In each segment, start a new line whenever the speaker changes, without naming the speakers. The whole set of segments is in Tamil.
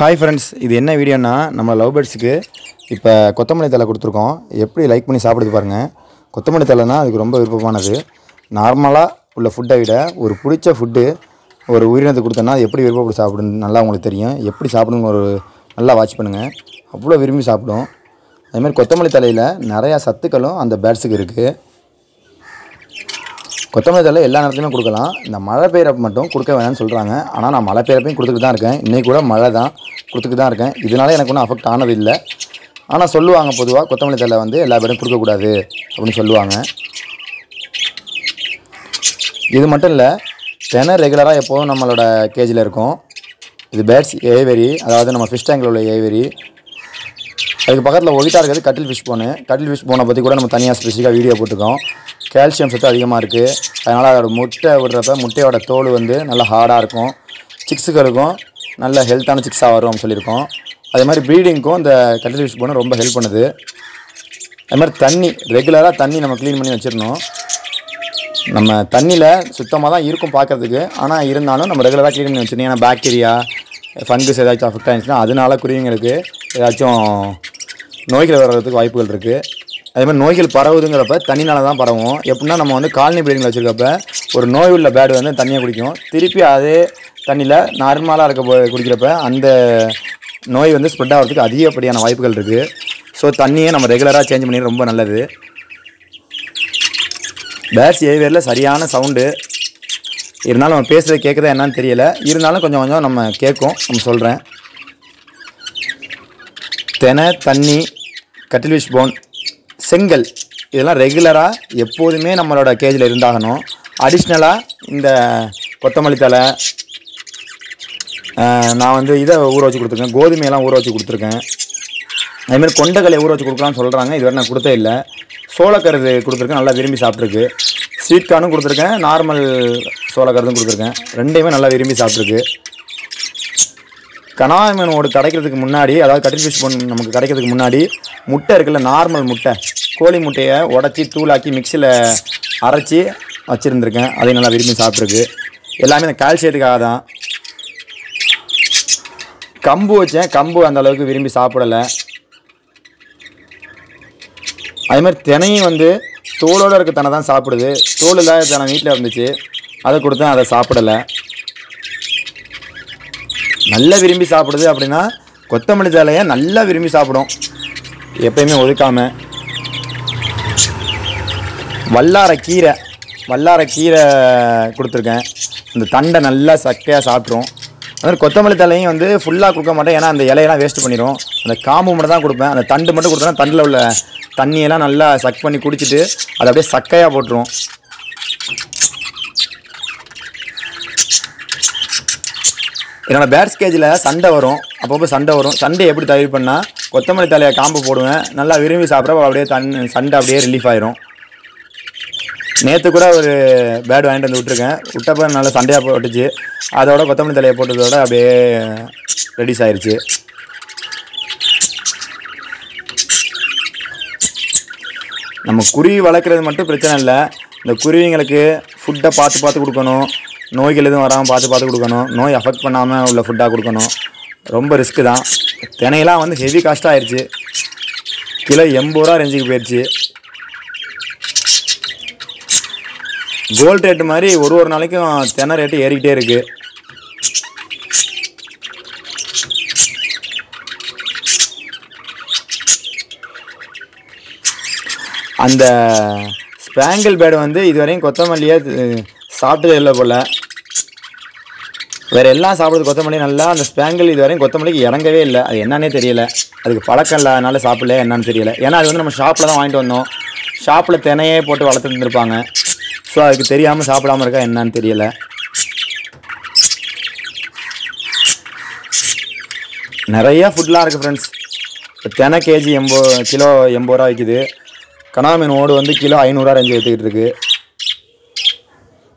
ஹாய் ஃப்ரெண்ட்ஸ், இது என்ன வீடியோனா நம்ம லவ் பேர்ட்ஸுக்கு இப்போ கொத்தமல்லி தழை கொடுத்துருக்கோம். எப்படி லைக் பண்ணி சாப்பிடுது பாருங்கள். கொத்தமல்லி தழைனா அதுக்கு ரொம்ப விருப்பமானது. நார்மலாக உள்ள ஃபுட்டை விட ஒரு பிடிச்ச ஃபுட்டு ஒரு உயிரினத்தை கொடுத்தோன்னா அது எப்படி விருப்பப்பட்டு சாப்பிடுன்னு நல்லா உங்களுக்கு தெரியும். எப்படி சாப்பிடுன்னு ஒரு நல்லா வாட்ச் பண்ணுங்கள். அவ்வளோ விரும்பி சாப்பிடும். அதுமாதிரி கொத்தமல்லி தலையில் நிறையா சத்துக்களும் அந்த பேர்ட்ஸுக்கு இருக்குது. கொத்தமல்லி தழை எல்லா நேரத்துலையுமே கொடுக்கலாம். இந்த மழை பெய்யறப்ப மட்டும் கொடுக்க வேணாம்னு சொல்கிறாங்க. ஆனால் நான் மழை பெய்யறப்பையும் கொடுத்துட்டு தான் இருக்கேன். இன்றைக்கி கூட மழை தான், கொடுத்துட்டு தான் இருக்கேன். இதனால எனக்கு ஒன்றும் அஃபெக்ட் ஆனது இல்லை. ஆனால் சொல்லுவாங்க பொதுவாக கொத்தமல்லி தழை வந்து எல்லா பேரும் கொடுக்கக்கூடாது அப்படின்னு சொல்லுவாங்க. இது மட்டும் இல்லை, தினை ரெகுலராக எப்போதும் நம்மளோட கேஜில் இருக்கும். இது பேர்ட்ஸ் ஏவரி, அதாவது நம்ம ஃபிஷ் டேங்கில் உள்ள ஏவரி. அதுக்கு பக்கத்தில் ஒயிட்டாக இருக்கிறது கட்டில் ஃபிஷ் போனு. கட்டில் ஃபிஷ் போனை பற்றி கூட நம்ம தனியாக ஸ்பெசிஃபிக்காக வீடியோ போட்டிருக்கோம். கால்சியம் சத்து அதிகமாக இருக்குது. அதனால் அதோட முட்டை விடுறப்ப முட்டையோட தோல் வந்து நல்லா ஹார்டாக இருக்கும். சிக்ஸுகளுக்கும் நல்ல ஹெல்த்தான சிக்ஸாக வரும் அப்படின்னு சொல்லியிருக்கோம். அதே மாதிரி ப்ரீடிங்க்கும் இந்த கட்டில் ஃபிஷ் போனை ரொம்ப ஹெல்ப் பண்ணுது. அது மாதிரி தண்ணி ரெகுலராக தண்ணி நம்ம க்ளீன் பண்ணி வச்சிடணும். நம்ம தண்ணியில் சுத்தமாக தான் இருக்கும் பார்க்குறதுக்கு. ஆனால் இருந்தாலும் நம்ம ரெகுலராக க்ளீன் பண்ணி வச்சிடணும். ஏன்னா பாக்டீரியா ஃபங்கஸ் ஏதாச்சும் அஃபெக்ட் ஆகிடுச்சுன்னா அதனால குருவிங்களுக்கு ஏதாச்சும் நோய்கள் வர்றதுக்கு வாய்ப்புகள் இருக்குது. அதேமாதிரி நோய்கள் பரவுதுங்கிறப்ப தண்ணினால தான் பரவும். எப்படின்னா நம்ம வந்து காலனி ப்ரீடிங்கில் வச்சுருக்கப்ப ஒரு நோய் உள்ள பேர்டு வந்து தண்ணியை குடிக்கும். திருப்பி அதே தண்ணியில் நார்மலாக குடிக்கிறப்ப அந்த நோய் வந்து ஸ்ப்ரெட் ஆகிறதுக்கு அதிகப்படியான வாய்ப்புகள் இருக்குது. ஸோ தண்ணியை நம்ம ரெகுலராக சேஞ்ச் பண்ணி ரொம்ப நல்லது. பேர்ட்ஸ் ஏவியரில் சரியான சவுண்டு இருந்தாலும் நம்ம பேசுகிறது கேட்குறதா என்னன்னு தெரியல. இருந்தாலும் கொஞ்சம் கொஞ்சம் நம்ம கேட்கும். நம்ம சொல்கிறேன். தெனை, தண்ணி, கட்டில் ஃபிஷ் போன், செங்கல் இதெல்லாம் ரெகுலராக எப்போதுமே நம்மளோட கேஜில் இருந்தாகணும். அடிஷ்னலாக இந்த கொத்தமல்லி தழை நான் வந்து இதை ஊற வச்சு கொடுத்துருக்கேன். கோதுமையெல்லாம் ஊற வச்சு கொடுத்துருக்கேன். அதுமாதிரி கொண்டைக்கல்லை ஊற வச்சு கொடுக்கலாம்னு சொல்கிறாங்க. இதுவரை நான் கொடுத்தே இல்லை. சோளக்கருது கொடுத்துருக்கேன், நல்லா விரும்பி சாப்பிட்ருக்கு. ஸ்வீட் கார்னும் கொடுத்துருக்கேன், நார்மல் சோளக்கருதும் கொடுத்துருக்கேன். ரெண்டையுமே நல்லா விரும்பி சாப்பிட்ருக்கு. கனாய் மீனோடு கிடைக்கிறதுக்கு முன்னாடி, அதாவது கட்டில் ஃபிஷ் போன் நமக்கு கிடைக்கிறதுக்கு முன்னாடி முட்டை இருக்குல்ல, நார்மல் முட்டை, கோழி முட்டையை உடச்சி தூளாக்கி மிக்சியில் அரைச்சி வச்சுருந்துருக்கேன். அதையும் நல்லா விரும்பி சாப்பிட்ருக்கு. எல்லாமே இந்த கால்சியத்துக்காக தான். கம்பு வச்சேன், கம்பு அந்தளவுக்கு விரும்பி சாப்பிடலை. அதுமாதிரி தினையும் வந்து தோலோடு இருக்க தினை தான் சாப்பிடுது. தோல் இல்லாத தினை வீட்டில் இருந்துச்சு, அதை கொடுத்தேன், அதை சாப்பிடலை. நல்லா விரும்பி சாப்பிடுது அப்படின்னா கொத்தமல்லி தழையை நல்லா விரும்பி சாப்பிடும், எப்பயுமே ஒதுக்காமல். வல்லாரக்கீரை கொடுத்துருக்கேன். அந்த தண்டை நல்லா சக்கையாக சாப்பிட்ரும். அது கொத்தமல்லி தழையும் வந்து ஃபுல்லாக கொடுக்க மாட்டேன், ஏன்னா அந்த இலையெல்லாம் வேஸ்ட் பண்ணிடும். அந்த காம்பு மட்டும் தான் கொடுப்பேன். அந்த தண்டு மட்டும் கொடுத்தோன்னா தண்டில் உள்ள தண்ணியெல்லாம் நல்லா சக் பண்ணி குடிச்சிட்டு அதை அப்படியே சக்கையாக போட்டுரும். என்னோடய பேர்ட்ஸ் கேஜில் சண்டை வரும், அப்பப்போ சண்டை வரும். சண்டை எப்படி தவிர பண்ணால் கொத்தமல்லி தலையை காம்பு போடுவேன், நல்லா விரும்பி சாப்பிட்றப்ப அப்படியே சண்டை அப்படியே ரிலீஃப் ஆயிரும். நேற்று கூட ஒரு பேர்டு வாங்கிட்டு வந்து விட்டப்போ நல்லா சண்டையாக போட்டுச்சு. அதோட கொத்தமல்லி தலையை போட்டதோட அப்படியே ரெடியூஸ் ஆயிடுச்சு. நம்ம குருவி வளர்க்குறது மட்டும் பிரச்சனை இல்லை. இந்த குருவிங்களுக்கு ஃபுட்டை பார்த்து கொடுக்கணும். நோய்கள் எதுவும் வராமல் பார்த்து கொடுக்கணும். நோய் அஃபெக்ட் பண்ணாமல் உள்ள ஃபுட்டாக கொடுக்கணும். ரொம்ப ரிஸ்க்கு தான். தினையெல்லாம் வந்து ஹெவி காஸ்ட்டாக ஆயிடுச்சு. கிலோ 80 ரூபா ரேஞ்சுக்கு போயிடுச்சு. கோல்டு ரேட்டு மாதிரி ஒரு நாளைக்கும் தினை ரேட்டு ஏறிக்கிட்டே இருக்குது. அந்த ஸ்பேங்கிள் பேர்டு வந்து இதுவரையும் கொத்தமல்லியை சாப்பிட்டதே இல்லை போல். வேறு எல்லாம் சாப்பிட்றது கொத்தமல்லி நல்லா. அந்த ஸ்பேங்கிள் இதுவரையும் கொத்தமல்லிக்கு இறங்கவே இல்லை. அது என்னன்னே தெரியல. அதுக்கு பழக்கம் இல்லை, அதனால சாப்பிடல என்னன்னு தெரியல. ஏன்னா அது வந்து நம்ம ஷாப்பில் தான் வாங்கிட்டு வந்தோம். ஷாப்பில் தினையே போட்டு வளர்த்துருந்துருப்பாங்க. ஸோ அதுக்கு தெரியாமல் சாப்பிடாமல் இருக்கா என்னன்னு தெரியல. நிறையா ஃபுட்லாம் இருக்குது ஃப்ரெண்ட்ஸ். இப்போ தினை கேஜி கிலோ 80 ரூபா விற்கிது. கனா மீன் ஓடு வந்து கிலோ 500 ரேஞ்சு எடுத்துக்கிட்டு இருக்குது.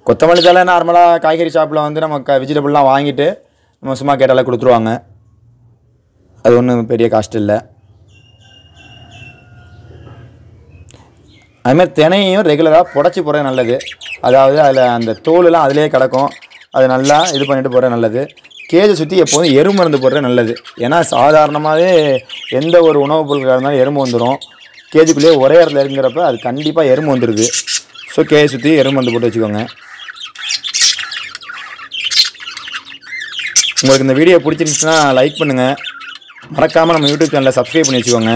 கொத்தமல்லி தழை நார்மலாக காய்கறி ஷாப்பில் வந்து நம்ம வெஜிடபிள்லாம் வாங்கிட்டு நம்ம சும்மா கேட்டாலே கொடுத்துருவாங்க. அது ஒன்றும் பெரிய காஸ்ட் இல்லை. அதுமாதிரி தினையும் ரெகுலராக புடச்சி போகிறது நல்லது. அதாவது அதில் அந்த தோலெலாம் அதிலே கிடக்கும். அது நல்லா இது பண்ணிட்டு போகிறது நல்லது. கேஜை சுற்றி எப்போதும் எறும்பு மருந்து போடுறது நல்லது. ஏன்னா சாதாரணமாகவே எந்த ஒரு உணவுப் பொருட்களாக இருந்தாலும் எறும்பு வந்துடும். கேஜுக்குள்ளேயே ஒரே இடத்துல இருக்கிறப்ப அது கண்டிப்பாக எறும்பு வந்துடுது. ஸோ கேஜை சுற்றி எறும்பு மருந்து போட்டு வச்சுக்கோங்க. உங்களுக்கு இந்த வீடியோ பிடிச்சிருந்துச்சுன்னா லைக் பண்ணுங்கள். மறக்காமல் நம்ம யூடியூப் சேனலை சப்ஸ்கிரைப் பண்ணி வச்சுக்கோங்க.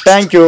தேங்க்யூ.